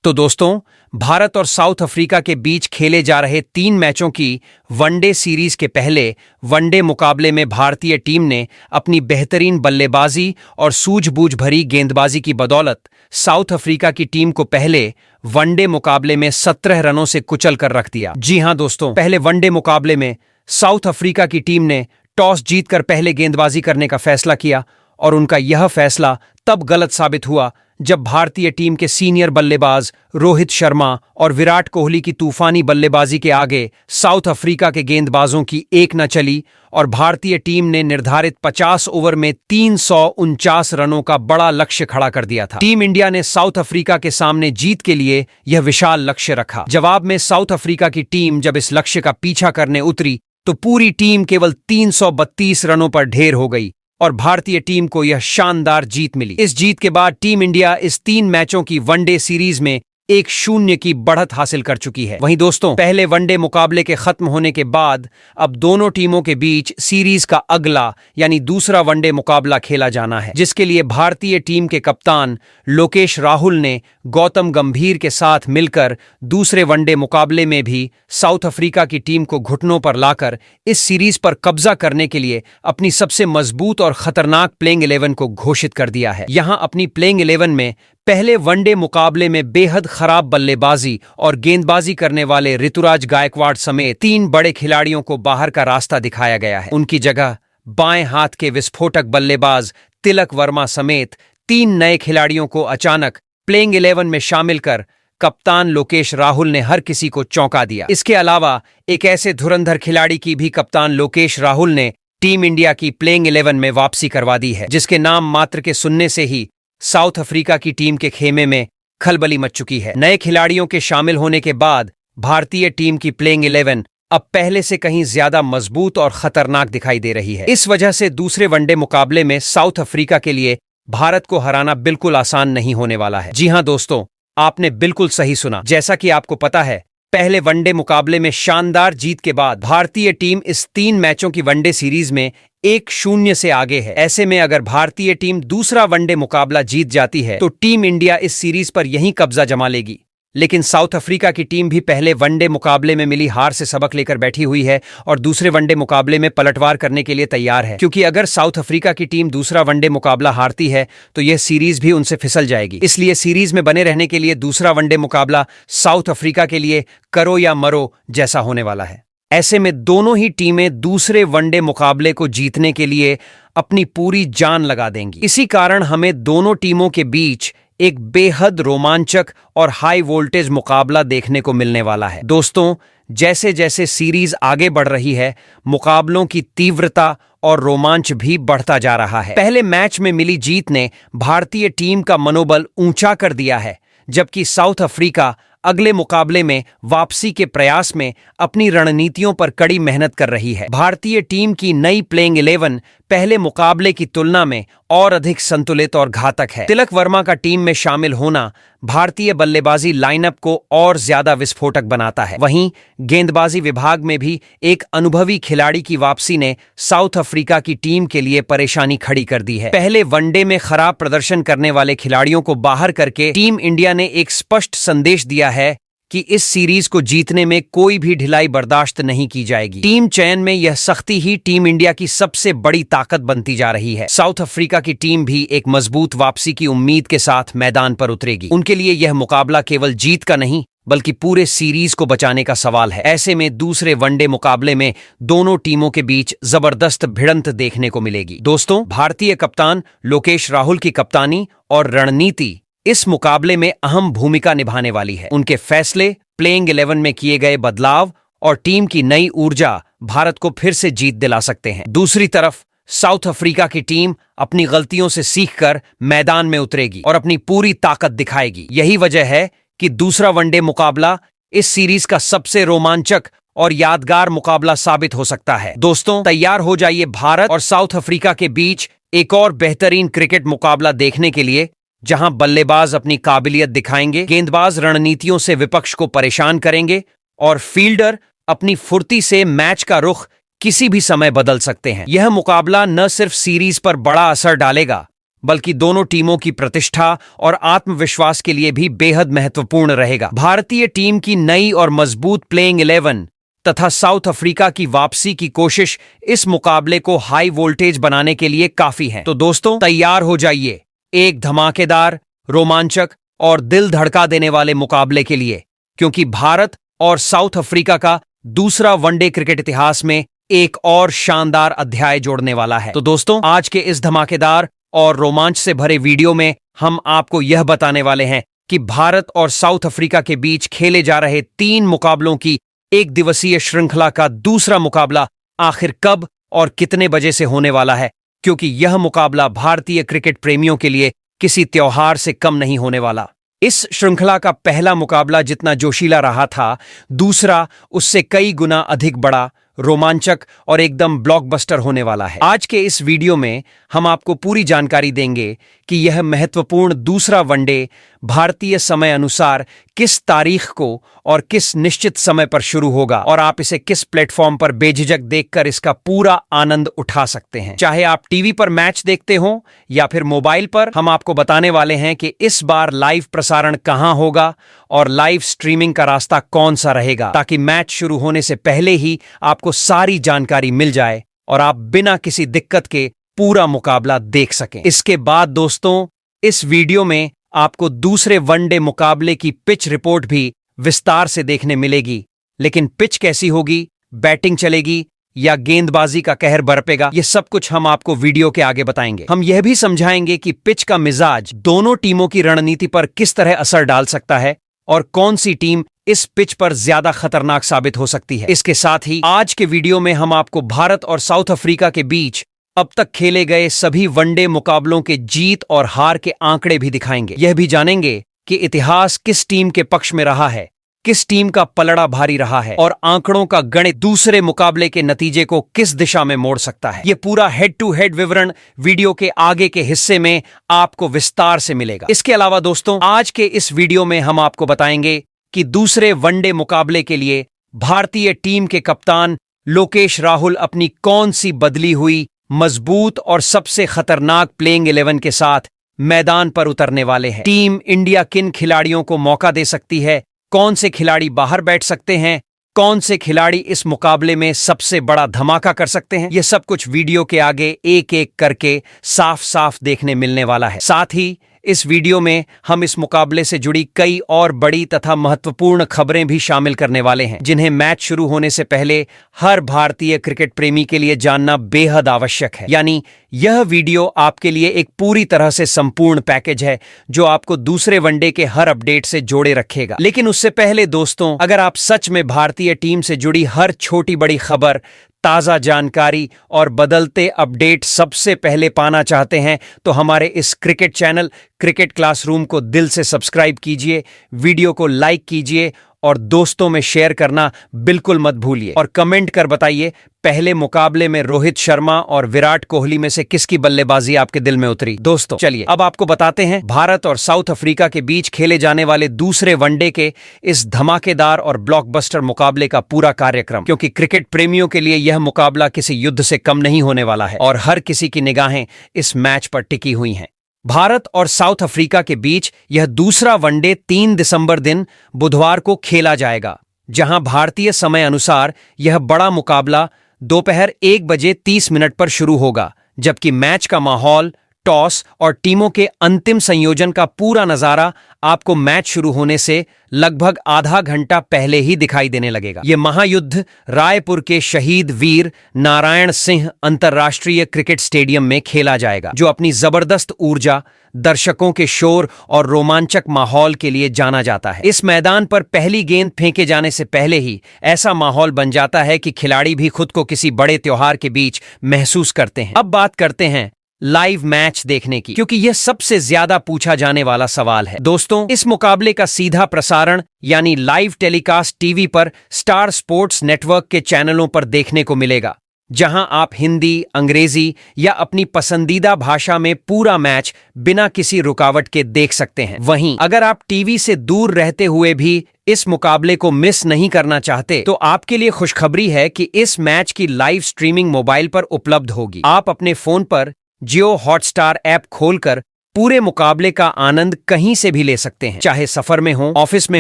तो दोस्तों, भारत और साउथ अफ्रीका के बीच खेले जा रहे 3 मैचों की वनडे सीरीज के पहले वनडे मुकाबले में भारतीय टीम ने अपनी बेहतरीन बल्लेबाजी और सूझबूझ भरी गेंदबाजी की बदौलत साउथ अफ्रीका की टीम को पहले वनडे मुकाबले में 17 रनों से कुचल कर रख दिया। जी हां दोस्तों, पहले वनडे मुकाबले में साउथ अफ्रीका की टीम ने टॉस जीतकर पहले गेंदबाजी करने का फैसला किया और उनका यह फैसला तब गलत साबित हुआ जब भारतीय टीम के सीनियर बल्लेबाज रोहित शर्मा और विराट कोहली की तूफानी बल्लेबाजी के आगे साउथ अफ्रीका के गेंदबाजों की एक न चली और भारतीय टीम ने निर्धारित 50 ओवर में 349 रनों का बड़ा लक्ष्य खड़ा कर दिया था। टीम इंडिया ने साउथ अफ्रीका के सामने जीत के लिए यह विशाल लक्ष्य रखा। जवाब में साउथ अफ्रीका की टीम जब इस लक्ष्य का पीछा करने उतरी तो पूरी टीम केवल 332 रनों पर ढेर हो गई और भारतीय टीम को यह शानदार जीत मिली। इस जीत के बाद टीम इंडिया इस 3 मैचों की वनडे सीरीज में 1-0 की बढ़त हासिल कर चुकी है। वहीं दोस्तों, पहले वनडे मुकाबले के खत्म होने के बाद अब दोनों टीमों के बीच सीरीज का अगला यानी दूसरा वनडे मुकाबला खेला जाना है, जिसके लिए भारतीय टीम के कप्तान लोकेश राहुल ने गौतम गंभीर के साथ मिलकर दूसरे वनडे मुकाबले में भी साउथ अफ्रीका की टीम को घुटनों पर लाकर इस सीरीज पर कब्जा करने के लिए अपनी सबसे मजबूत और खतरनाक प्लेइंग 11 को घोषित कर दिया है। यहां अपनी प्लेइंग 11 में पहले वनडे मुकाबले में बेहद खराब बल्लेबाजी और गेंदबाजी करने वाले ऋतुराज गायकवाड़ समेत 3 बड़े खिलाड़ियों को बाहर का रास्ता दिखाया गया है। उनकी जगह बाएं हाथ के विस्फोटक बल्लेबाज तिलक वर्मा समेत 3 नए खिलाड़ियों को अचानक प्लेइंग 11 में शामिल कर कप्तान लोकेश राहुल ने हर किसी को चौंका दिया। इसके अलावा एक ऐसे धुरंधर खिलाड़ी की भी कप्तान लोकेश राहुल ने टीम इंडिया की प्लेइंग 11 में वापसी करवा दी है, जिसके नाम मात्र के सुनने से ही साउथ अफ्रीका की टीम के खेमे में खलबली मच चुकी है। नए खिलाड़ियों के शामिल होने के बाद भारतीय टीम की प्लेइंग 11 अब पहले से कहीं ज्यादा मजबूत और खतरनाक दिखाई दे रही है। इस वजह से दूसरे वनडे मुकाबले में साउथ अफ्रीका के लिए भारत को हराना बिल्कुल आसान नहीं होने वाला है। जी हां दोस्तों, आपने बिल्कुल सही सुना। जैसा कि आपको पता है, पहले वनडे मुकाबले में शानदार जीत के बाद भारतीय टीम इस 3 मैचों की वनडे सीरीज में 1-0 से आगे है। ऐसे में अगर भारतीय टीम दूसरा वनडे मुकाबला जीत जाती है तो टीम इंडिया इस सीरीज पर यहीं कब्जा जमा लेगी। लेकिन साउथ अफ्रीका की टीम भी पहले वनडे मुकाबले में मिली हार से सबक लेकर बैठी हुई है और दूसरे वनडे मुकाबले में पलटवार करने के लिए तैयार है, क्योंकि अगर साउथ अफ्रीका की टीम दूसरा वनडे मुकाबला हारती है तो यह सीरीज भी उनसे फिसल जाएगी। इसलिए सीरीज में बने रहने के लिए दूसरा वनडे मुकाबला साउथ अफ्रीका के लिए करो या मरो जैसा होने वाला है। ऐसे में दोनों ही टीमें दूसरे वनडे मुकाबले को जीतने के लिए अपनी पूरी जान लगा देंगी। इसी कारण हमें दोनों टीमों के बीच एक बेहद रोमांचक और हाई वोल्टेज मुकाबला देखने को मिलने वाला है। दोस्तों, जैसे जैसे सीरीज आगे बढ़ रही है, मुकाबलों की तीव्रता और रोमांच भी बढ़ता जा रहा है। पहले मैच में मिली जीत ने भारतीय टीम का मनोबल ऊंचा कर दिया है, जबकि साउथ अफ्रीका अगले मुकाबले में वापसी के प्रयास में अपनी रणनीतियों पर कड़ी मेहनत कर रही है। भारतीय टीम की नई प्लेइंग 11 पहले मुकाबले की तुलना में और अधिक संतुलित और घातक है। तिलक वर्मा का टीम में शामिल होना भारतीय बल्लेबाजी लाइनअप को और ज्यादा विस्फोटक बनाता है। वहीं गेंदबाजी विभाग में भी एक अनुभवी खिलाड़ी की वापसी ने साउथ अफ्रीका की टीम के लिए परेशानी खड़ी कर दी है। पहले वनडे में खराब प्रदर्शन करने वाले खिलाड़ियों को बाहर करके टीम इंडिया ने एक स्पष्ट संदेश दिया है कि इस सीरीज को जीतने में कोई भी ढिलाई बर्दाश्त नहीं की जाएगी। टीम चयन में यह सख्ती ही टीम इंडिया की सबसे बड़ी ताकत बनती जा रही है। साउथ अफ्रीका की टीम भी एक मजबूत वापसी की उम्मीद के साथ मैदान पर उतरेगी। उनके लिए यह मुकाबला केवल जीत का नहीं बल्कि पूरे सीरीज को बचाने का सवाल है। ऐसे में दूसरे वनडे मुकाबले में दोनों टीमों के बीच जबरदस्त भिड़ंत देखने को मिलेगी। दोस्तों, भारतीय कप्तान लोकेश राहुल की कप्तानी और रणनीति इस मुकाबले में अहम भूमिका निभाने वाली है। उनके फैसले, प्लेइंग 11 में किए गए बदलाव और टीम की नई ऊर्जा भारत को फिर से जीत दिला सकते हैं। दूसरी तरफ साउथ अफ्रीका की टीम अपनी गलतियों से सीखकर मैदान में उतरेगी और अपनी पूरी ताकत दिखाएगी। यही वजह है कि दूसरा वनडे मुकाबला इस सीरीज का सबसे रोमांचक और यादगार मुकाबला साबित हो सकता है। दोस्तों, तैयार हो जाइए भारत और साउथ अफ्रीका के बीच एक और बेहतरीन क्रिकेट मुकाबला देखने के लिए, जहां बल्लेबाज अपनी काबिलियत दिखाएंगे, गेंदबाज रणनीतियों से विपक्ष को परेशान करेंगे और फील्डर अपनी फुर्ती से मैच का रुख किसी भी समय बदल सकते हैं। यह मुकाबला न सिर्फ सीरीज पर बड़ा असर डालेगा बल्कि दोनों टीमों की प्रतिष्ठा और आत्मविश्वास के लिए भी बेहद महत्वपूर्ण रहेगा। भारतीय टीम की नई और मजबूत प्लेइंग 11 तथा साउथ अफ्रीका की वापसी की कोशिश इस मुकाबले को हाई वोल्टेज बनाने के लिए काफी है। तो दोस्तों, तैयार हो जाइए एक धमाकेदार, रोमांचक और दिल धड़का देने वाले मुकाबले के लिए, क्योंकि भारत और साउथ अफ्रीका का दूसरा वनडे क्रिकेट इतिहास में एक और शानदार अध्याय जोड़ने वाला है। तो दोस्तों, आज के इस धमाकेदार और रोमांच से भरे वीडियो में हम आपको यह बताने वाले हैं कि भारत और साउथ अफ्रीका के बीच खेले जा रहे 3 मुकाबलों की एक दिवसीय श्रृंखला का दूसरा मुकाबला आखिर कब और कितने बजे से होने वाला है, क्योंकि यह मुकाबला भारतीय क्रिकेट प्रेमियों के लिए किसी त्योहार से कम नहीं होने वाला। इस श्रृंखला का पहला मुकाबला जितना जोशीला रहा था, दूसरा उससे कई गुना अधिक बड़ा, रोमांचक और एकदम ब्लॉकबस्टर होने वाला है। आज के इस वीडियो में हम आपको पूरी जानकारी देंगे कि यह महत्वपूर्ण दूसरा वनडे भारतीय समय अनुसार किस तारीख को और किस निश्चित समय पर शुरू होगा और आप इसे किस प्लेटफॉर्म पर बेझिझक देखकर इसका पूरा आनंद उठा सकते हैं। चाहे आप टीवी पर मैच देखते हो या फिर मोबाइल पर, हम आपको बताने वाले हैं कि इस बार लाइव प्रसारण कहां होगा और लाइव स्ट्रीमिंग का रास्ता कौन सा रहेगा, ताकि मैच शुरू होने से पहले ही आपको सारी जानकारी मिल जाए और आप बिना किसी दिक्कत के पूरा मुकाबला देख सकें। इसके बाद दोस्तों, इस वीडियो में आपको दूसरे वनडे मुकाबले की पिच रिपोर्ट भी विस्तार से देखने मिलेगी। लेकिन पिच कैसी होगी, बैटिंग चलेगी या गेंदबाजी का कहर बरपेगा, ये सब कुछ हम आपको वीडियो के आगे बताएंगे। हम यह भी समझाएंगे कि पिच का मिजाज दोनों टीमों की रणनीति पर किस तरह असर डाल सकता है और कौन सी टीम इस पिच पर ज्यादा खतरनाक साबित हो सकती है। इसके साथ ही आज के वीडियो में हम आपको भारत और साउथ अफ्रीका के बीच अब तक खेले गए सभी वनडे मुकाबलों के जीत और हार के आंकड़े भी दिखाएंगे। यह भी जानेंगे कि इतिहास किस टीम के पक्ष में रहा है, किस टीम का पलड़ा भारी रहा है और आंकड़ों का गणित दूसरे मुकाबले के नतीजे को किस दिशा में मोड़ सकता है। यह पूरा हेड टू हेड विवरण वीडियो के आगे के हिस्से में आपको विस्तार से मिलेगा। इसके अलावा दोस्तों, आज के इस वीडियो में हम आपको बताएंगे कि दूसरे वनडे मुकाबले के लिए भारतीय टीम के कप्तान लोकेश राहुल अपनी कौन सी बदली हुई मजबूत और सबसे खतरनाक प्लेइंग 11 के साथ मैदान पर उतरने वाले हैं। टीम इंडिया किन खिलाड़ियों को मौका दे सकती है, कौन से खिलाड़ी बाहर बैठ सकते हैं, कौन से खिलाड़ी इस मुकाबले में सबसे बड़ा धमाका कर सकते हैं, यह सब कुछ वीडियो के आगे एक एक करके साफ साफ देखने मिलने वाला है। साथ ही इस वीडियो में हम इस मुकाबले से जुड़ी कई और बड़ी तथा महत्वपूर्ण खबरें भी शामिल करने वाले हैं, जिन्हें मैच शुरू होने से पहले हर भारतीय क्रिकेट प्रेमी के लिए जानना बेहद आवश्यक है। यानी यह वीडियो आपके लिए एक पूरी तरह से संपूर्ण पैकेज है जो आपको दूसरे वनडे के हर अपडेट से जोड़े रखेगा। लेकिन उससे पहले दोस्तों, अगर आप सच में भारतीय टीम से जुड़ी हर छोटी बड़ी खबर, ताज़ा जानकारी और बदलते अपडेट सबसे पहले पाना चाहते हैं तो हमारे इस क्रिकेट चैनल क्रिकेट क्लासरूम को दिल से सब्सक्राइब कीजिए, वीडियो को लाइक कीजिए और दोस्तों में शेयर करना बिल्कुल मत भूलिए। और कमेंट कर बताइए, पहले मुकाबले में रोहित शर्मा और विराट कोहली में से किसकी बल्लेबाजी आपके दिल में उतरी। दोस्तों चलिए अब आपको बताते हैं भारत और साउथ अफ्रीका के बीच खेले जाने वाले दूसरे वनडे के इस धमाकेदार और ब्लॉकबस्टर मुकाबले का पूरा कार्यक्रम, क्योंकि क्रिकेट प्रेमियों के लिए यह मुकाबला किसी युद्ध से कम नहीं होने वाला है और हर किसी की निगाहें इस मैच पर टिकी हुई हैं। भारत और साउथ अफ्रीका के बीच यह दूसरा वनडे 3 दिसंबर दिन बुधवार को खेला जाएगा, जहां भारतीय समय अनुसार यह बड़ा मुकाबला दोपहर 1:30 पर शुरू होगा, जबकि मैच का माहौल, टॉस और टीमों के अंतिम संयोजन का पूरा नजारा आपको मैच शुरू होने से लगभग आधा घंटा पहले ही दिखाई देने लगेगा। यह महायुद्ध रायपुर के शहीद वीर नारायण सिंह अंतर्राष्ट्रीय क्रिकेट स्टेडियम में खेला जाएगा, जो अपनी जबरदस्त ऊर्जा, दर्शकों के शोर और रोमांचक माहौल के लिए जाना जाता है। इस मैदान पर पहली गेंद फेंके जाने से पहले ही ऐसा माहौल बन जाता है कि खिलाड़ी भी खुद को किसी बड़े त्योहार के बीच महसूस करते हैं। अब बात करते हैं लाइव मैच देखने की, क्योंकि यह सबसे ज्यादा पूछा जाने वाला सवाल है। दोस्तों, इस मुकाबले का सीधा प्रसारण यानी लाइव टेलीकास्ट टीवी पर स्टार स्पोर्ट्स नेटवर्क के चैनलों पर देखने को मिलेगा, जहां आप हिंदी, अंग्रेजी या अपनी पसंदीदा भाषा में पूरा मैच बिना किसी रुकावट के देख सकते हैं। वहीं अगर आप टीवी से दूर रहते हुए भी इस मुकाबले को मिस नहीं करना चाहते, तो आपके लिए खुशखबरी है कि इस मैच की लाइव स्ट्रीमिंग मोबाइल पर उपलब्ध होगी। आप अपने फोन पर जियो हॉटस्टार ऐप खोलकर पूरे मुकाबले का आनंद कहीं से भी ले सकते हैं, चाहे सफर में हो, ऑफिस में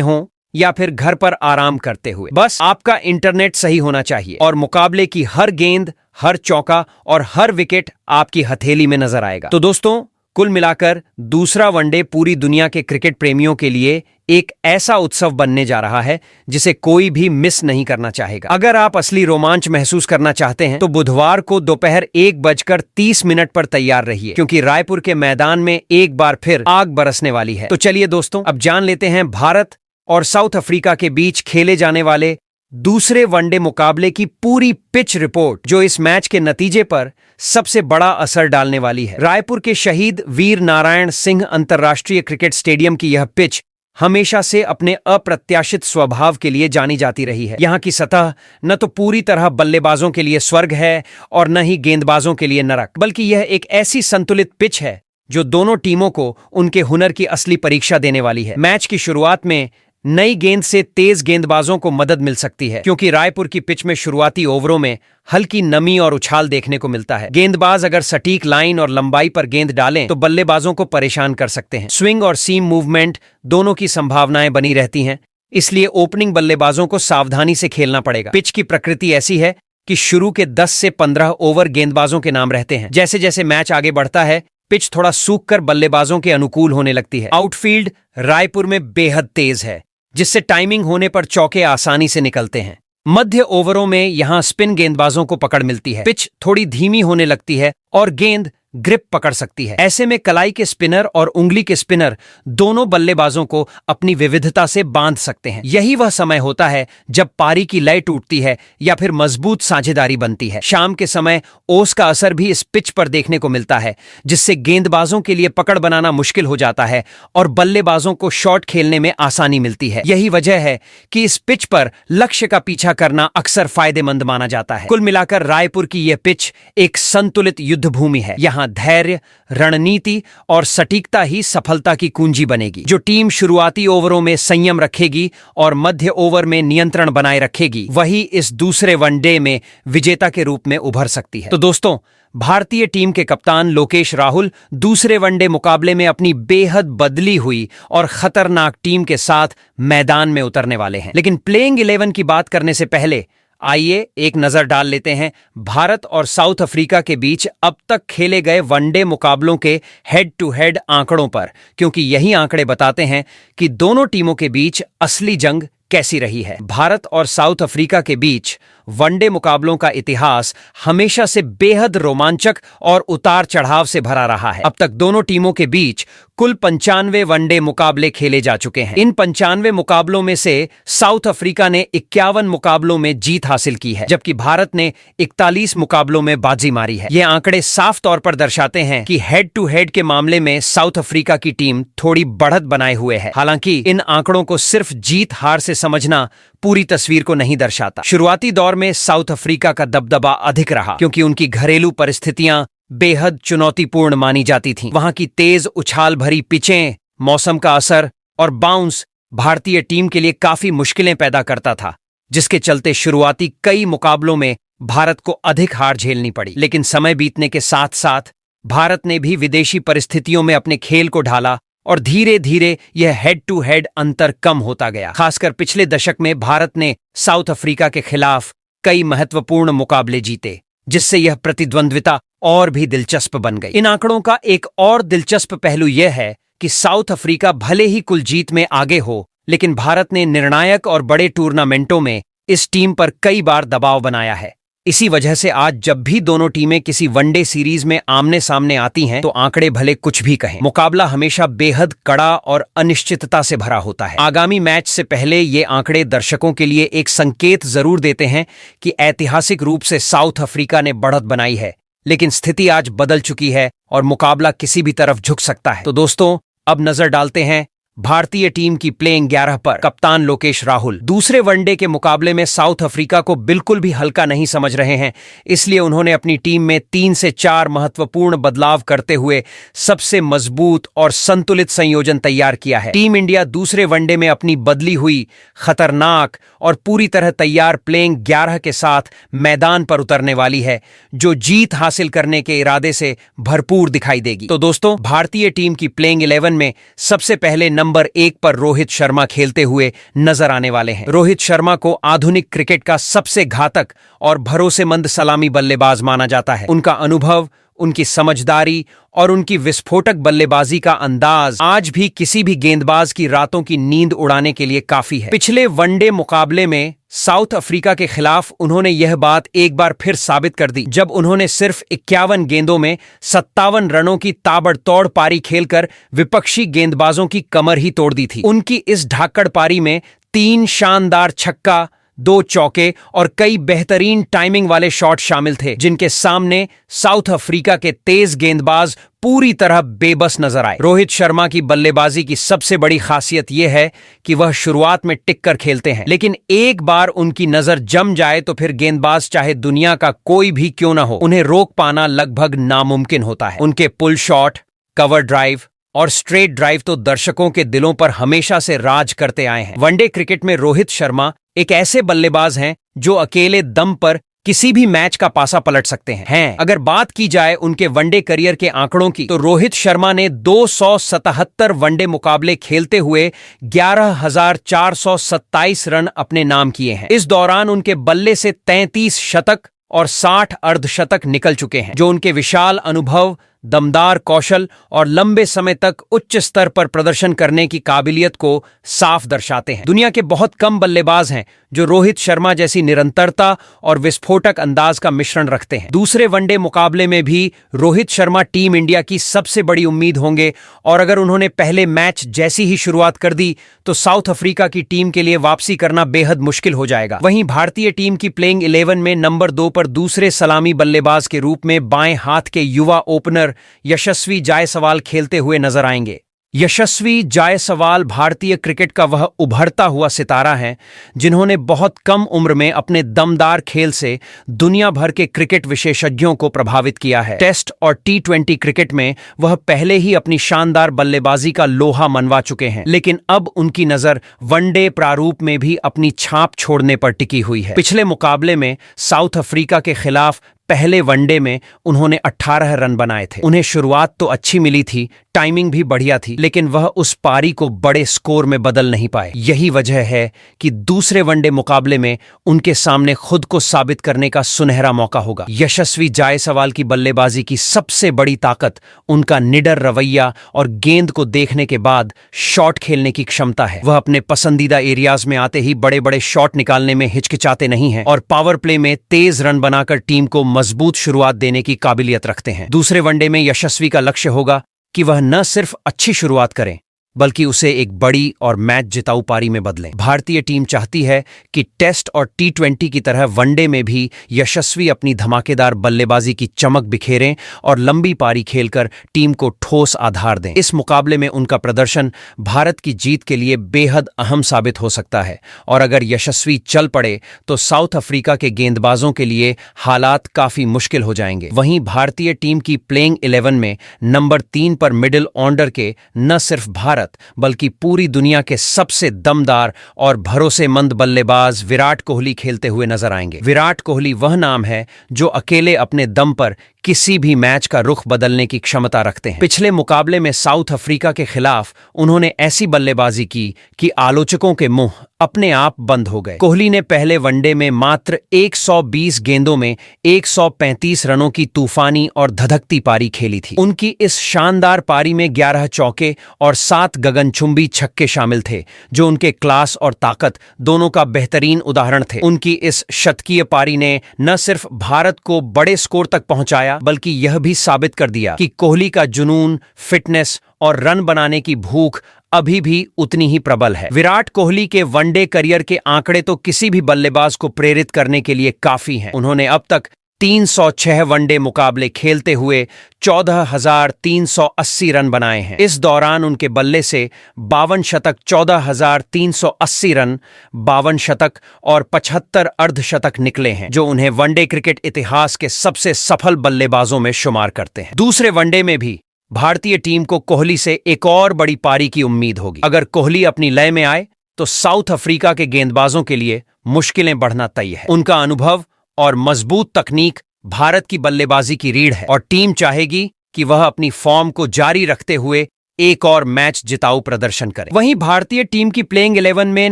हो या फिर घर पर आराम करते हुए। बस आपका इंटरनेट सही होना चाहिए और मुकाबले की हर गेंद, हर चौका और हर विकेट आपकी हथेली में नजर आएगा। तो दोस्तों, कुल मिलाकर दूसरा वनडे पूरी दुनिया के क्रिकेट प्रेमियों के लिए एक ऐसा उत्सव बनने जा रहा है जिसे कोई भी मिस नहीं करना चाहेगा। अगर आप असली रोमांच महसूस करना चाहते हैं तो बुधवार को दोपहर 1:30 पर तैयार रहिए, क्योंकि रायपुर के मैदान में एक बार फिर आग बरसने वाली है। तो चलिए दोस्तों, अब जान लेते हैं भारत और साउथ अफ्रीका के बीच खेले जाने वाले दूसरे वनडे मुकाबले की पूरी पिच रिपोर्ट, जो इस मैच के नतीजे पर सबसे बड़ा असर डालने वाली है। रायपुर के शहीद वीर नारायण सिंह अंतर्राष्ट्रीय क्रिकेट स्टेडियम की यह पिच हमेशा से अपने अप्रत्याशित स्वभाव के लिए जानी जाती रही है। यहाँ की सतह न तो पूरी तरह बल्लेबाजों के लिए स्वर्ग है और न ही गेंदबाजों के लिए नरक, बल्कि यह एक ऐसी संतुलित पिच है जो दोनों टीमों को उनके हुनर की असली परीक्षा देने वाली है। मैच की शुरुआत में नई गेंद से तेज गेंदबाजों को मदद मिल सकती है, क्योंकि रायपुर की पिच में शुरुआती ओवरों में हल्की नमी और उछाल देखने को मिलता है। गेंदबाज अगर सटीक लाइन और लंबाई पर गेंद डालें तो बल्लेबाजों को परेशान कर सकते हैं। स्विंग और सीम मूवमेंट दोनों की संभावनाएं बनी रहती हैं, इसलिए ओपनिंग बल्लेबाजों को सावधानी से खेलना पड़ेगा। पिच की प्रकृति ऐसी है कि शुरू के 10 से 15 ओवर गेंदबाजों के नाम रहते हैं। जैसे जैसे मैच आगे बढ़ता है, पिच थोड़ा सूख कर बल्लेबाजों के अनुकूल होने लगती है। आउटफील्ड रायपुर में बेहद तेज है, जिससे टाइमिंग होने पर चौके आसानी से निकलते हैं। मध्य ओवरों में यहां स्पिन गेंदबाजों को पकड़ मिलती है। पिच थोड़ी धीमी होने लगती है और गेंद ग्रिप पकड़ सकती है। ऐसे में कलाई के स्पिनर और उंगली के स्पिनर दोनों बल्लेबाजों को अपनी विविधता से बांध सकते हैं। यही वह समय होता है जब पारी की लय टूटती है या फिर मजबूत साझेदारी बनती है। शाम के समय ओस का असर भी इस पिच पर देखने को मिलता है, जिससे गेंदबाजों के लिए पकड़ बनाना मुश्किल हो जाता है और बल्लेबाजों को शॉट खेलने में आसानी मिलती है। यही वजह है कि इस पिच पर लक्ष्य का पीछा करना अक्सर फायदेमंद माना जाता है। कुल मिलाकर रायपुर की यह पिच एक संतुलित युद्ध भूमि है। यहाँ धैर्य, रणनीति और सटीकता ही सफलता की कुंजी बनेगी। जो टीम शुरुआती ओवरों में संयम रखेगी और मध्य ओवर में नियंत्रण बनाए रखेगी, वही इस दूसरे वनडे में विजेता के रूप में उभर सकती है। तो दोस्तों, भारतीय टीम के कप्तान लोकेश राहुल दूसरे वनडे मुकाबले में अपनी बेहद बदली हुई और खतरनाक टीम के साथ मैदान में उतरने वाले हैं। लेकिन प्लेइंग 11 की बात करने से पहले आइए एक नजर डाल लेते हैं भारत और साउथ अफ्रीका के बीच अब तक खेले गए वनडे मुकाबलों के हेड टू हेड आंकड़ों पर, क्योंकि यही आंकड़े बताते हैं कि दोनों टीमों के बीच असली जंग कैसी रही है। भारत और साउथ अफ्रीका के बीच वनडे मुकाबलों का इतिहास हमेशा से बेहद रोमांचक और उतार चढ़ाव से भरा रहा है। अब तक दोनों टीमों के बीच कुल 95 वनडे मुकाबले खेले जा चुके हैं। इन 95 मुकाबलों में से साउथ अफ्रीका ने 51 मुकाबलों में जीत हासिल की है, जबकि भारत ने 41 मुकाबलों में बाजी मारी है। ये आंकड़े साफ तौर पर दर्शाते हैं कि हेड टू हेड के मामले में साउथ अफ्रीका की टीम थोड़ी बढ़त बनाए हुए है। हालांकि इन आंकड़ों को सिर्फ जीत हार से समझना पूरी तस्वीर को नहीं दर्शाता। शुरुआती दौर में साउथ अफ्रीका का दबदबा अधिक रहा, क्योंकि उनकी घरेलू परिस्थितियां बेहद चुनौतीपूर्ण मानी जाती थीं। वहां की तेज उछाल भरी पिचें, मौसम का असर और बाउंस भारतीय टीम के लिए काफी मुश्किलें पैदा करता था, जिसके चलते शुरुआती कई मुकाबलों में भारत को अधिक हार झेलनी पड़ी। लेकिन समय बीतने के साथ साथ भारत ने भी विदेशी परिस्थितियों में अपने खेल को ढाला और धीरे धीरे यह हेड टू हेड अंतर कम होता गया। खासकर पिछले दशक में भारत ने साउथ अफ्रीका के खिलाफ कई महत्वपूर्ण मुकाबले जीते, जिससे यह प्रतिद्वंद्विता और भी दिलचस्प बन गई। इन आंकड़ों का एक और दिलचस्प पहलू यह है कि साउथ अफ्रीका भले ही कुल जीत में आगे हो, लेकिन भारत ने निर्णायक और बड़े टूर्नामेंटों में इस टीम पर कई बार दबाव बनाया है। इसी वजह से आज जब भी दोनों टीमें किसी वनडे सीरीज में आमने सामने आती हैं, तो आंकड़े भले कुछ भी कहें, मुकाबला हमेशा बेहद कड़ा और अनिश्चितता से भरा होता है। आगामी मैच से पहले ये आंकड़े दर्शकों के लिए एक संकेत जरूर देते हैं कि ऐतिहासिक रूप से साउथ अफ्रीका ने बढ़त बनाई है, लेकिन स्थिति आज बदल चुकी है और मुकाबला किसी भी तरफ झुक सकता है। तो दोस्तों, अब नजर डालते हैं भारतीय टीम की प्लेइंग 11 पर कप्तान लोकेश राहुल दूसरे वनडे के मुकाबले में साउथ अफ्रीका को बिल्कुल भी हल्का नहीं समझ रहे हैं, इसलिए उन्होंने अपनी टीम में 3 से 4 महत्वपूर्ण बदलाव करते हुए सबसे मजबूत और संतुलित संयोजन तैयार किया है। टीम इंडिया दूसरे वनडे में अपनी बदली हुई, खतरनाक और पूरी तरह तैयार प्लेइंग 11 के साथ मैदान पर उतरने वाली है, जो जीत हासिल करने के इरादे से भरपूर दिखाई देगी। तो दोस्तों, भारतीय टीम की प्लेइंग 11 में सबसे पहले नंबर 1 पर रोहित शर्मा खेलते हुए नजर आने वाले हैं। रोहित शर्मा को आधुनिक क्रिकेट का सबसे घातक और भरोसेमंद सलामी बल्लेबाज माना जाता है। उनका अनुभव, उनकी समझदारी और उनकी विस्फोटक बल्लेबाजी का अंदाज आज भी किसी भी गेंदबाज की रातों की नींद उड़ाने के लिए काफी है। पिछले वनडे मुकाबले में साउथ अफ्रीका के खिलाफ उन्होंने यह बात एक बार फिर साबित कर दी, जब उन्होंने सिर्फ 51 गेंदों में 57 रनों की ताबड़तोड़ पारी खेलकर विपक्षी गेंदबाजों की कमर ही तोड़ दी थी। उनकी इस ढाकड़ पारी में 3 शानदार छक्का, 2 चौके और कई बेहतरीन टाइमिंग वाले शॉट शामिल थे, जिनके सामने साउथ अफ्रीका के तेज गेंदबाज पूरी तरह बेबस नजर आए। रोहित शर्मा की बल्लेबाजी की सबसे बड़ी खासियत यह है कि वह शुरुआत में टिककर खेलते हैं, लेकिन एक बार उनकी नजर जम जाए तो फिर गेंदबाज चाहे दुनिया का कोई भी क्यों ना हो, उन्हें रोक पाना लगभग नामुमकिन होता है। उनके पुल शॉट, कवर ड्राइव और स्ट्रेट ड्राइव तो दर्शकों के दिलों पर हमेशा से राज करते आए हैं। वनडे क्रिकेट में रोहित शर्मा एक ऐसे बल्लेबाज हैं जो अकेले दम पर किसी भी मैच का पासा पलट सकते हैं। अगर बात की जाए उनके वनडे करियर के आंकड़ों की, तो रोहित शर्मा ने 277 वनडे मुकाबले खेलते हुए 11,427 रन अपने नाम किए हैं। इस दौरान उनके बल्ले से 33 शतक और 60 अर्धशतक निकल चुके हैं, जो उनके विशाल अनुभव, दमदार कौशल और लंबे समय तक उच्च स्तर पर प्रदर्शन करने की काबिलियत को साफ दर्शाते हैं। दुनिया के बहुत कम बल्लेबाज हैं जो रोहित शर्मा जैसी निरंतरता और विस्फोटक अंदाज का मिश्रण रखते हैं। दूसरे वनडे मुकाबले में भी रोहित शर्मा टीम इंडिया की सबसे बड़ी उम्मीद होंगे, और अगर उन्होंने पहले मैच जैसी ही शुरुआत कर दी तो साउथ अफ्रीका की टीम के लिए वापसी करना बेहद मुश्किल हो जाएगा। वहीं भारतीय टीम की प्लेइंग 11 में नंबर 2 पर दूसरे सलामी बल्लेबाज के रूप में बाएं हाथ के युवा ओपनर यशस्वी जायसवाल खेलते हुए नजर आएंगे। यशस्वी जायसवाल भारतीय क्रिकेट का वह उभरता हुआ सितारा है जिन्होंने बहुत कम उम्र में अपने दमदार खेल से दुनिया भर के क्रिकेट विशेषज्ञों को प्रभावित किया है। टेस्ट और T20 क्रिकेट में वह पहले ही अपनी शानदार बल्लेबाजी का लोहा मनवा चुके हैं, लेकिन अब उनकी नजर वनडे प्रारूप में भी अपनी छाप छोड़ने पर टिकी हुई है। पिछले मुकाबले में साउथ अफ्रीका के खिलाफ पहले वनडे में उन्होंने 18 रन बनाए थे। उन्हें शुरुआत तो अच्छी मिली थी, टाइमिंग भी बढ़िया थी, लेकिन वह उस पारी को बड़े स्कोर में बदल नहीं पाए। यही वजह है कि दूसरे वनडे मुकाबले में उनके सामने खुद को साबित करने का सुनहरा मौका होगा। यशस्वी जायसवाल की बल्लेबाजी की सबसे बड़ी ताकत उनका निडर रवैया और गेंद को देखने के बाद शॉट खेलने की क्षमता है। वह अपने पसंदीदा एरियाज में आते ही बड़े बड़े शॉट निकालने में हिचकिचाते नहीं हैं और पावर प्ले में तेज रन बनाकर टीम को मजबूत शुरुआत देने की काबिलियत रखते हैं। दूसरे वनडे में यशस्वी का लक्ष्य होगा कि वह न सिर्फ अच्छी शुरुआत करें, बल्कि उसे एक बड़ी और मैच जिताऊ पारी में बदलें। भारतीय टीम चाहती है कि टेस्ट और T20 की तरह वनडे में भी यशस्वी अपनी धमाकेदार बल्लेबाजी की चमक बिखेरें और लंबी पारी खेलकर टीम को ठोस आधार दें। इस मुकाबले में उनका प्रदर्शन भारत की जीत के लिए बेहद अहम साबित हो सकता है, और अगर यशस्वी चल पड़े तो साउथ अफ्रीका के गेंदबाजों के लिए हालात काफी मुश्किल हो जाएंगे। वहीं भारतीय टीम की प्लेइंग 11 में नंबर 3 पर मिडिल ऑर्डर के न सिर्फ भारत बल्कि पूरी दुनिया के सबसे दमदार और भरोसेमंद बल्लेबाज विराट कोहली खेलते हुए नजर आएंगे। विराट कोहली वह नाम है जो अकेले अपने दम पर किसी भी मैच का रुख बदलने की क्षमता रखते हैं। पिछले मुकाबले में साउथ अफ्रीका के खिलाफ उन्होंने ऐसी बल्लेबाजी की कि आलोचकों के मुंह अपने आप बंद हो गए। कोहली ने पहले वनडे में मात्र 120 गेंदों में 135 रनों की तूफानी और धधकती पारी खेली थी। उनकी इस शानदार पारी में 11 चौके और 7 गगनचुंबी छक्के शामिल थे, जो उनके क्लास और ताकत दोनों का बेहतरीन उदाहरण थे। उनकी इस शतकीय पारी ने न सिर्फ भारत को बड़े स्कोर तक पहुंचाया, बल्कि यह भी साबित कर दिया कि कोहली का जुनून, फिटनेस और रन बनाने की भूख अभी भी उतनी ही प्रबल है। विराट कोहली के वनडे करियर के आंकड़े तो किसी भी बल्लेबाज को प्रेरित करने के लिए काफी हैं। उन्होंने अब तक 306 वनडे मुकाबले खेलते हुए 14,380 रन बनाए हैं। इस दौरान उनके बल्ले से 52 शतक, 14,380 रन, 52 शतक और 75 अर्धशतक निकले हैं, जो उन्हें वनडे क्रिकेट इतिहास के सबसे सफल बल्लेबाजों में शुमार करते हैं। दूसरे वनडे में भी भारतीय टीम को कोहली से एक और बड़ी पारी की उम्मीद होगी। अगर कोहली अपनी लय में आए तो साउथ अफ्रीका के गेंदबाजों के लिए मुश्किलें बढ़ना तय है। उनका अनुभव और मजबूत तकनीक भारत की बल्लेबाजी की रीढ़ है और टीम चाहेगी कि वह अपनी फॉर्म को जारी रखते हुए एक और मैच जिताऊ प्रदर्शन करे। वहीं भारतीय टीम की प्लेइंग 11 में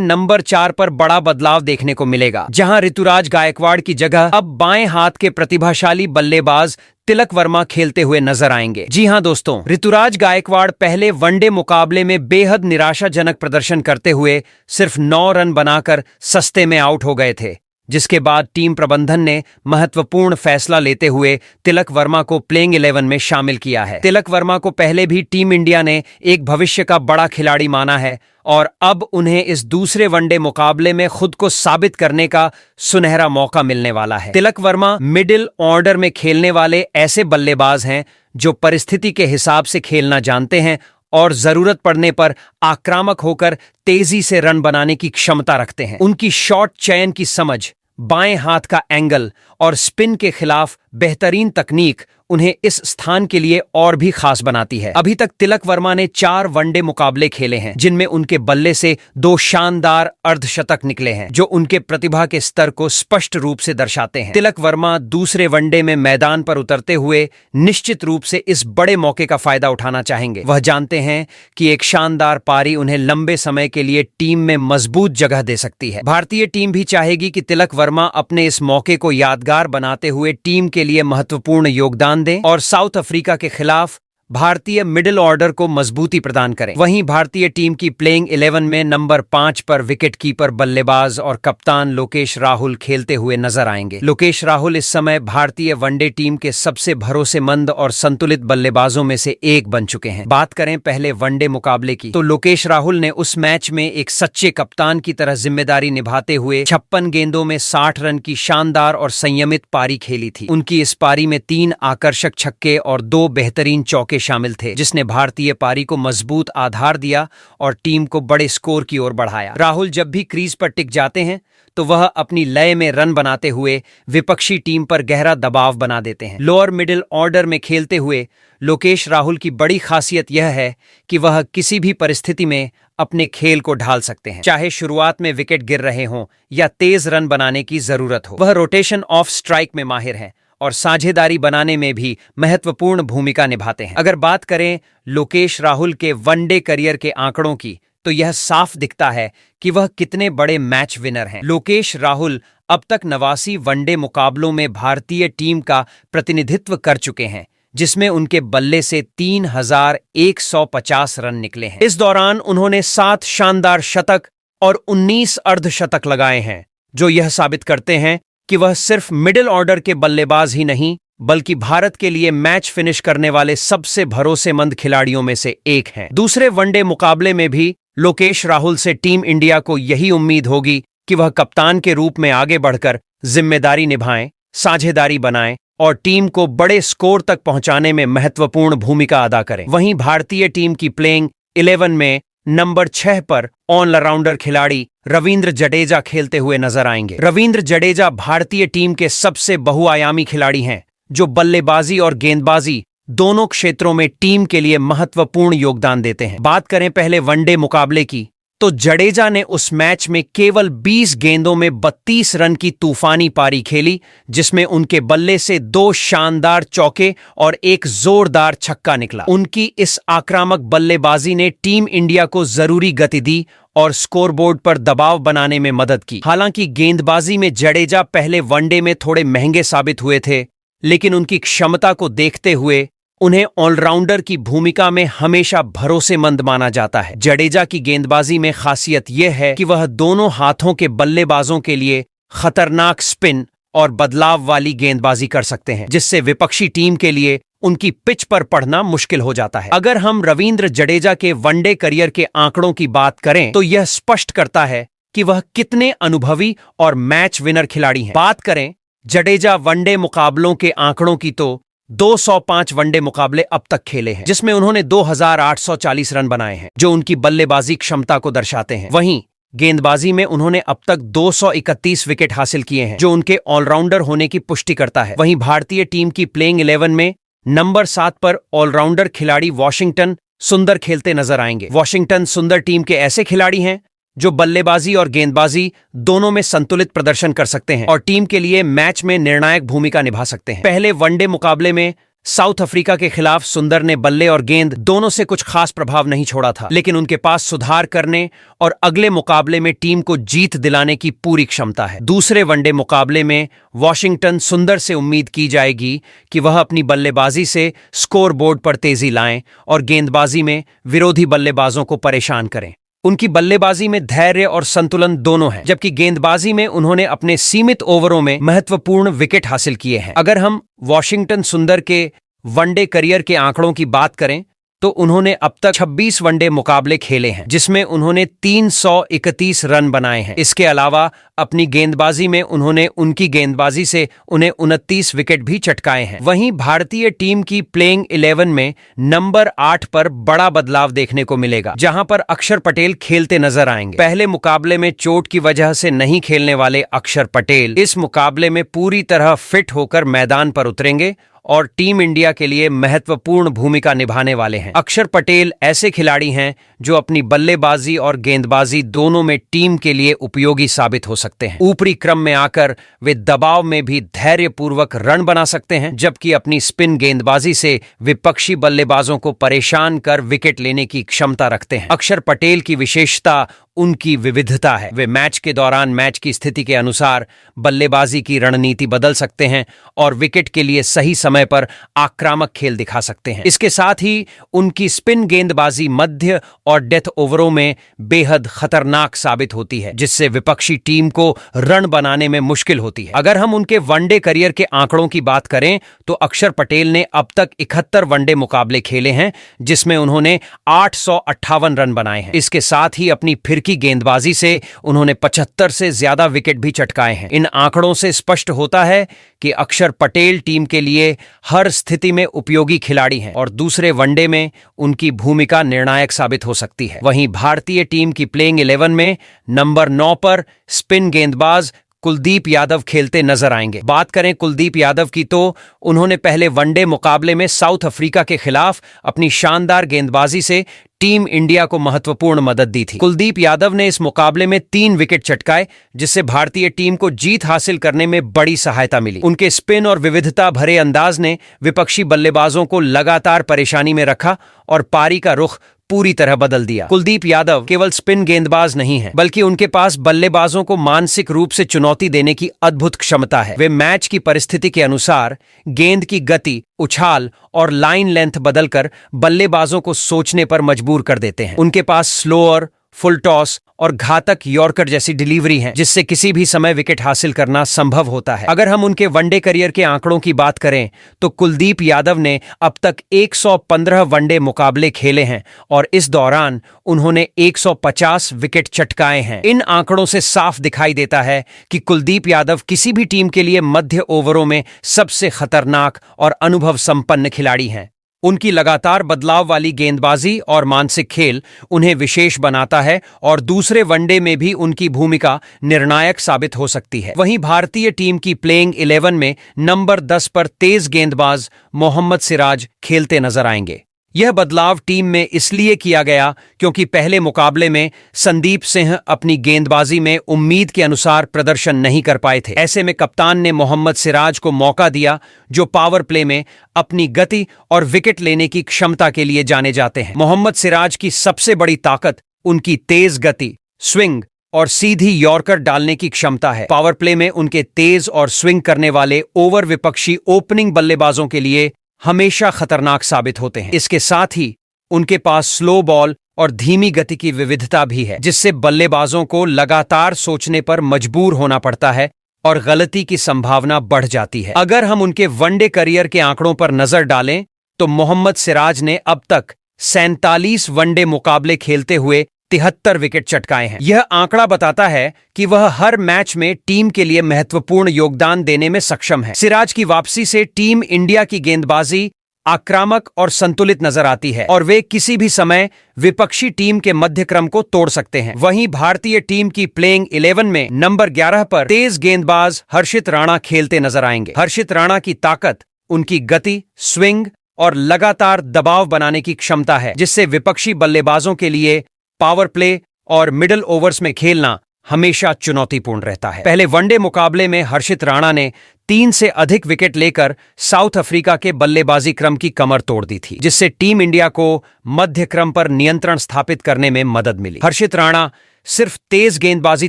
नंबर 4 पर बड़ा बदलाव देखने को मिलेगा, जहां ऋतुराज गायकवाड़ की जगह अब बाएं हाथ के प्रतिभाशाली बल्लेबाज तिलक वर्मा खेलते हुए नजर आएंगे। जी हां दोस्तों, ऋतुराज गायकवाड़ पहले वनडे मुकाबले में बेहद निराशाजनक प्रदर्शन करते हुए सिर्फ 9 रन बनाकर सस्ते में आउट हो गए थे, जिसके बाद टीम प्रबंधन ने महत्वपूर्ण फैसला लेते हुए तिलक वर्मा को प्लेइंग 11 में शामिल किया है। तिलक वर्मा को पहले भी टीम इंडिया ने एक भविष्य का बड़ा खिलाड़ी माना है और अब उन्हें इस दूसरे वनडे मुकाबले में खुद को साबित करने का सुनहरा मौका मिलने वाला है। तिलक वर्मा मिडिल ऑर्डर में खेलने वाले ऐसे बल्लेबाज हैं जो परिस्थिति के हिसाब से खेलना जानते हैं और जरूरत पड़ने पर आक्रामक होकर तेजी से रन बनाने की क्षमता रखते हैं। उनकी शॉट चयन की समझ, बाएं हाथ का एंगल और स्पिन के खिलाफ बेहतरीन तकनीक उन्हें इस स्थान के लिए और भी खास बनाती है। अभी तक तिलक वर्मा ने 4 वनडे मुकाबले खेले हैं, जिनमें उनके बल्ले से 2 शानदार अर्धशतक निकले हैं, जो उनके प्रतिभा के स्तर को स्पष्ट रूप से दर्शाते हैं। तिलक वर्मा दूसरे वनडे में मैदान पर उतरते हुए निश्चित रूप से इस बड़े मौके का फायदा उठाना चाहेंगे। वह जानते हैं कि एक शानदार पारी उन्हें लंबे समय के लिए टीम में मजबूत जगह दे सकती है। भारतीय टीम भी चाहेगी कि तिलक वर्मा अपने इस मौके को यादगार बनाते हुए टीम के लिए महत्वपूर्ण योगदान दें और साउथ अफ्रीका के खिलाफ भारतीय मिडिल ऑर्डर को मजबूती प्रदान करें। वहीं भारतीय टीम की प्लेइंग 11 में नंबर 5 पर विकेट कीपर, बल्लेबाज और कप्तान लोकेश राहुल खेलते हुए नजर आएंगे। लोकेश राहुल इस समय भारतीय वनडे टीम के सबसे भरोसेमंद और संतुलित बल्लेबाजों में से एक बन चुके हैं। बात करें पहले वनडे मुकाबले की, तो लोकेश राहुल ने उस मैच में एक सच्चे कप्तान की तरह जिम्मेदारी निभाते हुए 56 गेंदों में 60 रन की शानदार और संयमित पारी खेली थी। उनकी इस पारी में 3 आकर्षक छक्के और 2 बेहतरीन चौके शामिल थे, जिसने भारतीय पारी को मजबूत आधार दिया और टीम को बड़े स्कोर की ओर बढ़ाया। राहुल जब भी क्रीज पर टिक जाते हैं तो वह अपनी लय में रन बनाते हुए विपक्षी टीम पर गहरा दबाव बना देते हैं। लोअर मिडिल ऑर्डर में खेलते हुए लोकेश राहुल की बड़ी खासियत यह है कि वह किसी भी परिस्थिति में अपने खेल को ढाल सकते हैं, चाहे शुरुआत में विकेट गिर रहे हों या तेज रन बनाने की जरूरत हो। वह रोटेशन ऑफ स्ट्राइक में माहिर हैं और साझेदारी बनाने में भी महत्वपूर्ण भूमिका निभाते हैं। अगर बात करें लोकेश राहुल के वनडे करियर के आंकड़ों की, तो यह साफ दिखता है कि वह कितने बड़े मैच विनर हैं। लोकेश राहुल अब तक 89 वनडे मुकाबलों में भारतीय टीम का प्रतिनिधित्व कर चुके हैं, जिसमें उनके बल्ले से 3,150 रन निकले हैं। इस दौरान उन्होंने 7 शानदार शतक और 19 अर्धशतक लगाए हैं, जो यह साबित करते हैं कि वह सिर्फ मिडिल ऑर्डर के बल्लेबाज ही नहीं, बल्कि भारत के लिए मैच फिनिश करने वाले सबसे भरोसेमंद खिलाड़ियों में से एक हैं। दूसरे वनडे मुकाबले में भी लोकेश राहुल से टीम इंडिया को यही उम्मीद होगी कि वह कप्तान के रूप में आगे बढ़कर जिम्मेदारी निभाएं, साझेदारी बनाएं और टीम को बड़े स्कोर तक पहुंचाने में महत्वपूर्ण भूमिका अदा करें। वहीं भारतीय टीम की प्लेइंग 11 में नंबर 6 पर ऑलराउंडर खिलाड़ी रविंद्र जडेजा खेलते हुए नजर आएंगे। रविंद्र जडेजा भारतीय टीम के सबसे बहुआयामी खिलाड़ी हैं, जो बल्लेबाजी और गेंदबाजी दोनों क्षेत्रों में टीम के लिए महत्वपूर्ण योगदान देते हैं। बात करें पहले वनडे मुकाबले की, तो जडेजा ने उस मैच में केवल 20 गेंदों में 32 रन की तूफानी पारी खेली, जिसमें उनके बल्ले से 2 शानदार चौके और एक जोरदार छक्का निकला। उनकी इस आक्रामक बल्लेबाजी ने टीम इंडिया को जरूरी गति दी और स्कोरबोर्ड पर दबाव बनाने में मदद की। हालांकि गेंदबाजी में जडेजा पहले वनडे में थोड़े महंगे साबित हुए थे, लेकिन उनकी क्षमता को देखते हुए उन्हें ऑलराउंडर की भूमिका में हमेशा भरोसेमंद माना जाता है। जडेजा की गेंदबाजी में खासियत यह है कि वह दोनों हाथों के बल्लेबाजों के लिए खतरनाक स्पिन और बदलाव वाली गेंदबाजी कर सकते हैं, जिससे विपक्षी टीम के लिए उनकी पिच पर पढ़ना मुश्किल हो जाता है। अगर हम रविंद्र जडेजा के वनडे करियर के आंकड़ों की बात करें, तो यह स्पष्ट करता है कि वह कितने अनुभवी और मैच विनर खिलाड़ी हैं। बात करें जडेजा वनडे मुकाबलों के आंकड़ों की तो 205 वनडे मुकाबले अब तक खेले हैं, जिसमें उन्होंने 2840 रन बनाए हैं, जो उनकी बल्लेबाजी क्षमता को दर्शाते हैं। वहीं गेंदबाजी में उन्होंने अब तक 231 विकेट हासिल किए हैं, जो उनके ऑलराउंडर होने की पुष्टि करता है। वहीं भारतीय टीम की प्लेइंग 11 में नंबर 7 पर ऑलराउंडर खिलाड़ी वॉशिंगटन सुंदर खेलते नजर आएंगे। वॉशिंगटन सुंदर टीम के ऐसे खिलाड़ी हैं जो बल्लेबाजी और गेंदबाजी दोनों में संतुलित प्रदर्शन कर सकते हैं और टीम के लिए मैच में निर्णायक भूमिका निभा सकते हैं। पहले वनडे मुकाबले में साउथ अफ्रीका के खिलाफ सुंदर ने बल्ले और गेंद दोनों से कुछ खास प्रभाव नहीं छोड़ा था, लेकिन उनके पास सुधार करने और अगले मुकाबले में टीम को जीत दिलाने की पूरी क्षमता है। दूसरे वनडे मुकाबले में वॉशिंगटन सुंदर से उम्मीद की जाएगी कि वह अपनी बल्लेबाजी से स्कोर बोर्ड पर तेजी लाएं और गेंदबाजी में विरोधी बल्लेबाजों को परेशान करें। उनकी बल्लेबाजी में धैर्य और संतुलन दोनों है, जबकि गेंदबाजी में उन्होंने अपने सीमित ओवरों में महत्वपूर्ण विकेट हासिल किए हैं। अगर हम वॉशिंगटन सुंदर के वनडे करियर के आंकड़ों की बात करें तो उन्होंने अब तक 26 वनडे मुकाबले खेले हैं, जिसमें उन्होंने 331 रन बनाए हैं। इसके अलावा अपनी गेंदबाजी में उन्होंने उनकी गेंदबाजी से उन्हें 29 विकेट भी चटकाए हैं। वहीं भारतीय टीम की प्लेइंग 11 में नंबर 8 पर बड़ा बदलाव देखने को मिलेगा, जहां पर अक्षर पटेल खेलते नजर आएंगे। पहले मुकाबले में चोट की वजह से नहीं खेलने वाले अक्षर पटेल इस मुकाबले में पूरी तरह फिट होकर मैदान पर उतरेंगे और टीम इंडिया के लिए महत्वपूर्ण भूमिका निभाने वाले हैं। अक्षर पटेल ऐसे खिलाड़ी हैं जो अपनी बल्लेबाजी और गेंदबाजी दोनों में टीम के लिए उपयोगी साबित हो सकते हैं। ऊपरी क्रम में आकर वे दबाव में भी धैर्यपूर्वक रन बना सकते हैं, जबकि अपनी स्पिन गेंदबाजी से विपक्षी बल्लेबाजों को परेशान कर विकेट लेने की क्षमता रखते हैं। अक्षर पटेल की विशेषता उनकी विविधता है। वे मैच के दौरान मैच की स्थिति के अनुसार बल्लेबाजी की रणनीति बदल सकते हैं और विकेट के लिए सही समय पर आक्रामक खेल दिखा सकते हैं। इसके साथ ही उनकी स्पिन गेंदबाजी मध्य और डेथ ओवरों में बेहद खतरनाक साबित होती है, जिससे विपक्षी टीम को रन बनाने में मुश्किल होती है। अगर हम उनके वनडे करियर के आंकड़ों की बात करें तो अक्षर पटेल ने अब तक 71 वनडे मुकाबले खेले हैं, जिसमें उन्होंने 858 रन बनाए हैं। इसके साथ ही अपनी की गेंदबाजी से उन्होंने 75 से ज्यादा विकेट भी चटकाए हैं। इन आंकड़ों से स्पष्ट होता है कि अक्षर पटेल टीम के लिए हर स्थिति में उपयोगी खिलाड़ी हैं और दूसरे वनडे में उनकी भूमिका निर्णायक साबित हो सकती है। वहीं भारतीय टीम की प्लेइंग 11 में नंबर 9 पर स्पिन गेंदबाज कुलदीप यादव खेलते नजर आएंगे। बात करें कुलदीप यादव की तो उन्होंने पहले वनडे मुकाबले में साउथ अफ्रीका के खिलाफ अपनी शानदार गेंदबाजी से टीम इंडिया को महत्वपूर्ण मदद दी थी। कुलदीप यादव ने इस मुकाबले में 3 विकेट चटकाए, जिससे भारतीय टीम को जीत हासिल करने में बड़ी सहायता मिली। उनके स्पिन और विविधता भरे अंदाज ने विपक्षी बल्लेबाजों को लगातार परेशानी में रखा और पारी का रुख पूरी तरह बदल दिया। कुलदीप यादव केवल स्पिन गेंदबाज नहीं है, बल्कि उनके पास बल्लेबाजों को मानसिक रूप से चुनौती देने की अद्भुत क्षमता है। वे मैच की परिस्थिति के अनुसार गेंद की गति, उछाल और लाइन लेंथ बदलकर बल्लेबाजों को सोचने पर मजबूर कर देते हैं। उनके पास स्लोअर, फुल टॉस और घातक यॉर्कर जैसी डिलीवरी है, जिससे किसी भी समय विकेट हासिल करना संभव होता है। अगर हम उनके वनडे करियर के आंकड़ों की बात करें तो कुलदीप यादव ने अब तक 115 वनडे मुकाबले खेले हैं और इस दौरान उन्होंने 150 विकेट चटकाए हैं। इन आंकड़ों से साफ दिखाई देता है कि कुलदीप यादव किसी भी टीम के लिए मध्य ओवरों में सबसे खतरनाक और अनुभव संपन्न खिलाड़ी हैं। उनकी लगातार बदलाव वाली गेंदबाजी और मानसिक खेल उन्हें विशेष बनाता है और दूसरे वनडे में भी उनकी भूमिका निर्णायक साबित हो सकती है। वहीं भारतीय टीम की प्लेइंग 11 में नंबर 10 पर तेज गेंदबाज मोहम्मद सिराज खेलते नजर आएंगे। यह बदलाव टीम में इसलिए किया गया क्योंकि पहले मुकाबले में संदीप सिंह अपनी गेंदबाजी में उम्मीद के अनुसार प्रदर्शन नहीं कर पाए थे। ऐसे में कप्तान ने मोहम्मद सिराज को मौका दिया, जो पावर प्ले में अपनी गति और विकेट लेने की क्षमता के लिए जाने जाते हैं। मोहम्मद सिराज की सबसे बड़ी ताकत उनकी तेज गति, स्विंग और सीधी यॉर्कर डालने की क्षमता है। पावर प्ले में उनके तेज और स्विंग करने वाले ओवर विपक्षी ओपनिंग बल्लेबाजों के लिए हमेशा खतरनाक साबित होते हैं। इसके साथ ही उनके पास स्लो बॉल और धीमी गति की विविधता भी है, जिससे बल्लेबाजों को लगातार सोचने पर मजबूर होना पड़ता है और गलती की संभावना बढ़ जाती है। अगर हम उनके वनडे करियर के आंकड़ों पर नजर डालें तो मोहम्मद सिराज ने अब तक 47 वनडे मुकाबले खेलते हुए 73 विकेट चटकाए हैं। यह आंकड़ा बताता है कि वह हर मैच में टीम के लिए महत्वपूर्ण योगदान देने में सक्षम है। सिराज की वापसी से टीम इंडिया की गेंदबाजी आक्रामक और संतुलित नजर आती है और वे किसी भी समय विपक्षी टीम के मध्य क्रम को तोड़ सकते हैं। वहीं भारतीय टीम की प्लेइंग 11 में नंबर 11 पर तेज गेंदबाज हर्षित राणा खेलते नजर आएंगे। हर्षित राणा की ताकत उनकी गति, स्विंग और लगातार दबाव बनाने की क्षमता है, जिससे विपक्षी बल्लेबाजों के लिए पावर प्ले और मिडिल ओवर्स में खेलना हमेशा चुनौतीपूर्ण रहता है। पहले वनडे मुकाबले में हर्षित राणा ने 3 से अधिक विकेट लेकर साउथ अफ्रीका के बल्लेबाजी क्रम की कमर तोड़ दी थी, जिससे टीम इंडिया को मध्य क्रम पर नियंत्रण स्थापित करने में मदद मिली। हर्षित राणा सिर्फ तेज गेंदबाजी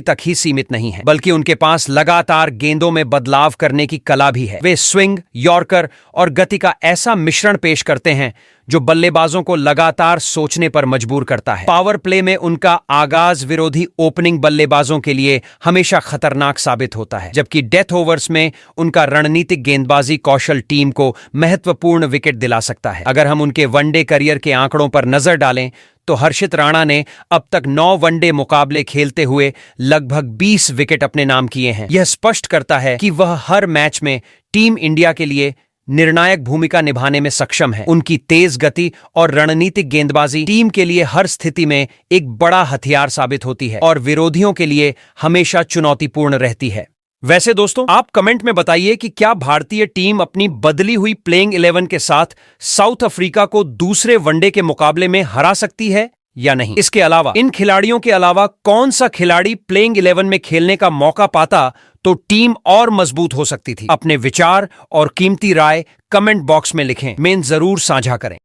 तक ही सीमित नहीं है, बल्कि उनके पास लगातार गेंदों में बदलाव करने की कला भी है। वे स्विंग, यॉर्कर और गति का ऐसा मिश्रण पेश करते हैं जो बल्लेबाजों को लगातार सोचने पर मजबूर करता है। पावर प्ले में उनका आगाज विरोधी ओपनिंग बल्लेबाजों के लिए हमेशा खतरनाक साबित होता है, जबकि डेथ ओवर्स में उनका रणनीतिक गेंदबाजी कौशल टीम को महत्वपूर्ण विकेट दिला सकता है। अगर हम उनके वनडे करियर के आंकड़ों पर नजर डालें तो हर्षित राणा ने अब तक 9 वनडे मुकाबले खेलते हुए लगभग 20 विकेट अपने नाम किए हैं। यह स्पष्ट करता है कि वह हर मैच में टीम इंडिया के लिए निर्णायक भूमिका निभाने में सक्षम है। उनकी तेज गति और रणनीतिक गेंदबाजी टीम के लिए हर स्थिति में एक बड़ा हथियार साबित होती है और विरोधियों के लिए हमेशा चुनौतीपूर्ण रहती है। वैसे दोस्तों, आप कमेंट में बताइए कि क्या भारतीय टीम अपनी बदली हुई प्लेइंग 11 के साथ साउथ अफ्रीका को दूसरे वनडे के मुकाबले में हरा सकती है या नहीं। इसके अलावा इन खिलाड़ियों के अलावा कौन सा खिलाड़ी प्लेइंग 11 में खेलने का मौका पाता तो टीम और मजबूत हो सकती थी। अपने विचार और कीमती राय कमेंट बॉक्स में लिखें, मैं जरूर साझा करें।